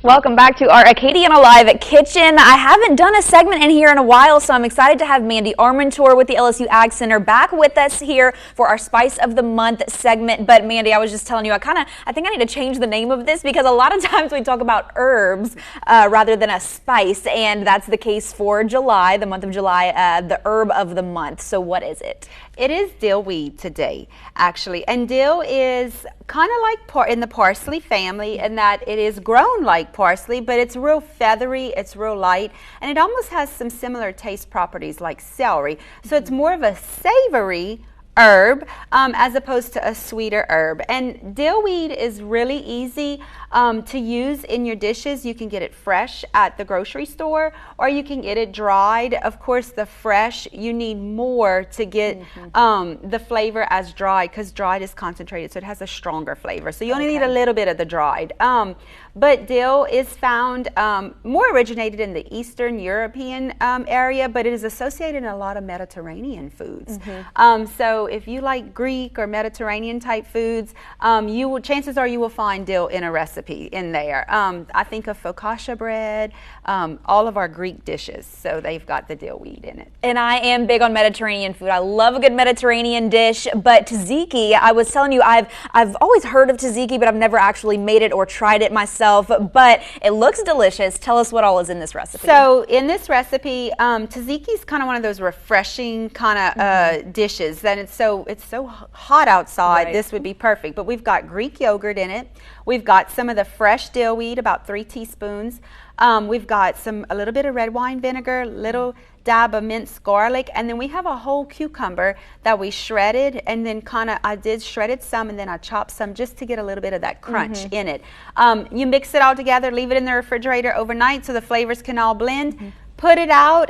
Welcome back to our Acadiana Live Kitchen. I haven't done a segment in here in a while, so I'm excited to have Mandy Armentor with the LSU Ag Center back with us here for our Spice of the Month segment. But Mandy, I was just telling you, I think I need to change the name of this because a lot of times we talk about herbs rather than a spice, and that's the case for July, the month of July, the herb of the month. So what is it? It is dill weed today, actually, and dill is kind of like in the parsley family in that it is grown like parsley, but it's real feathery, it's real light, and it almost has some similar taste properties like celery. So it's more of a savory herb as opposed to a sweeter herb. And dill weed is really easy to use in your dishes. You can get it fresh at the grocery store, or you can get it dried. Of course, the fresh, you need more to get the flavor as dried, because dried is concentrated, so it has a stronger flavor. So you only need a little bit of the dried. But dill is found, more originated in the Eastern European area, but it is associated in a lot of Mediterranean foods. So if you like Greek or Mediterranean type foods, chances are you will find dill in a recipe in there. I think of focaccia bread, all of our Greek dishes, so they've got the dill weed in it. And I am big on Mediterranean food. I love a good Mediterranean dish, but tzatziki, I was telling you, I've always heard of tzatziki, but I've never actually made it or tried it myself, but it looks delicious. Tell us what all is in this recipe. So in this recipe, tzatziki is kind of one of those refreshing kind of dishes that it's so hot outside. Right. This would be perfect. But we've got Greek yogurt in it. We've got some of the fresh dill weed, about 3 teaspoons. We've got a little bit of red wine vinegar, little dab of minced garlic, and then we have a whole cucumber that we shredded, and then I did shredded some, and then I chopped some just to get a little bit of that crunch in it. You mix it all together, leave it in the refrigerator overnight so the flavors can all blend. Put it out.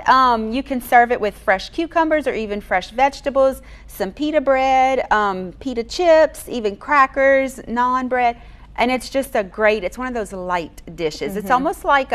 You can serve it with fresh cucumbers or even fresh vegetables, some pita bread, pita chips, even crackers, naan bread. And it's just it's one of those light dishes. It's almost like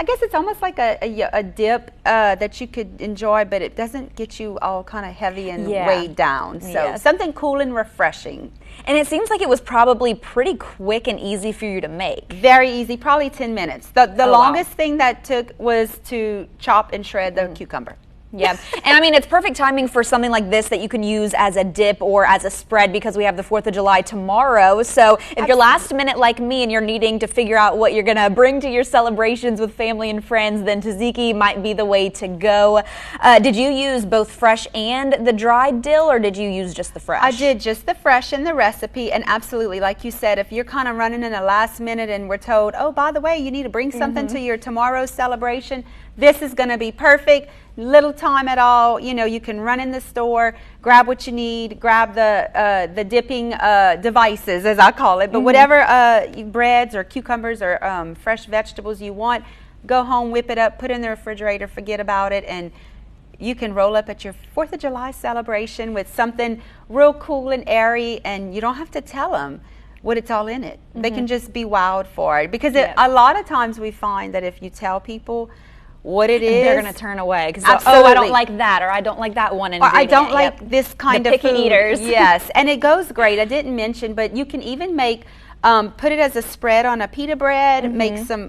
I guess it's almost like a dip that you could enjoy, but it doesn't get you all kind of heavy and weighed down. So something cool and refreshing. And it seems like it was probably pretty quick and easy for you to make. Very easy, probably 10 minutes. The longest thing that took was to chop and shred the cucumber. Yeah, and I mean, it's perfect timing for something like this that you can use as a dip or as a spread, because we have the 4th of July tomorrow. So if you're last minute like me and you're needing to figure out what you're going to bring to your celebrations with family and friends, then tzatziki might be the way to go. Did you use both fresh and the dried dill, or did you use just the fresh? I did just the fresh in the recipe, and absolutely, like you said, if you're kind of running in the last minute and we're told, oh, by the way, you need to bring something to your tomorrow's celebration, this is going to be perfect. Little time at all. You know, you can run in the store, grab what you need, grab the dipping devices, as I call it, but whatever breads or cucumbers or fresh vegetables you want, go home, whip it up, put it in the refrigerator, forget about it, and you can roll up at your 4th of July celebration with something real cool and airy, and you don't have to tell them what it's all in it. They can just be wowed for it, because a lot of times we find that if you tell people what it is, they're going to turn away because I don't like that, or I don't like that one ingredient. Or I don't like this kind of picky food. Eaters. Yes, and it goes great. I didn't mention, but you can even make put it as a spread on a pita bread.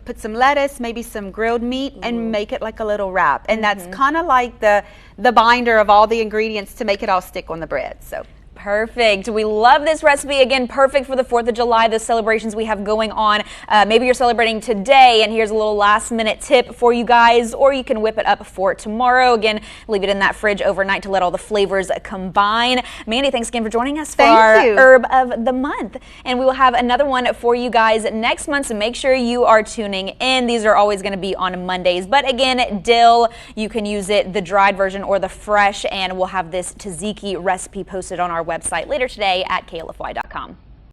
Put some lettuce, maybe some grilled meat, and make it like a little wrap. And that's kind of like the binder of all the ingredients to make it all stick on the bread. So. Perfect. We love this recipe. Again, perfect for the 4th of July, the celebrations we have going on. Maybe you're celebrating today, and here's a little last minute tip for you guys, or you can whip it up for tomorrow. Again, leave it in that fridge overnight to let all the flavors combine. Mandy, thanks again for joining us for our herb of the month. And we will have another one for you guys next month, so make sure you are tuning in. These are always going to be on Mondays. But again, dill, you can use it, the dried version or the fresh, and we'll have this tzatziki recipe posted on our website later today at klfy.com.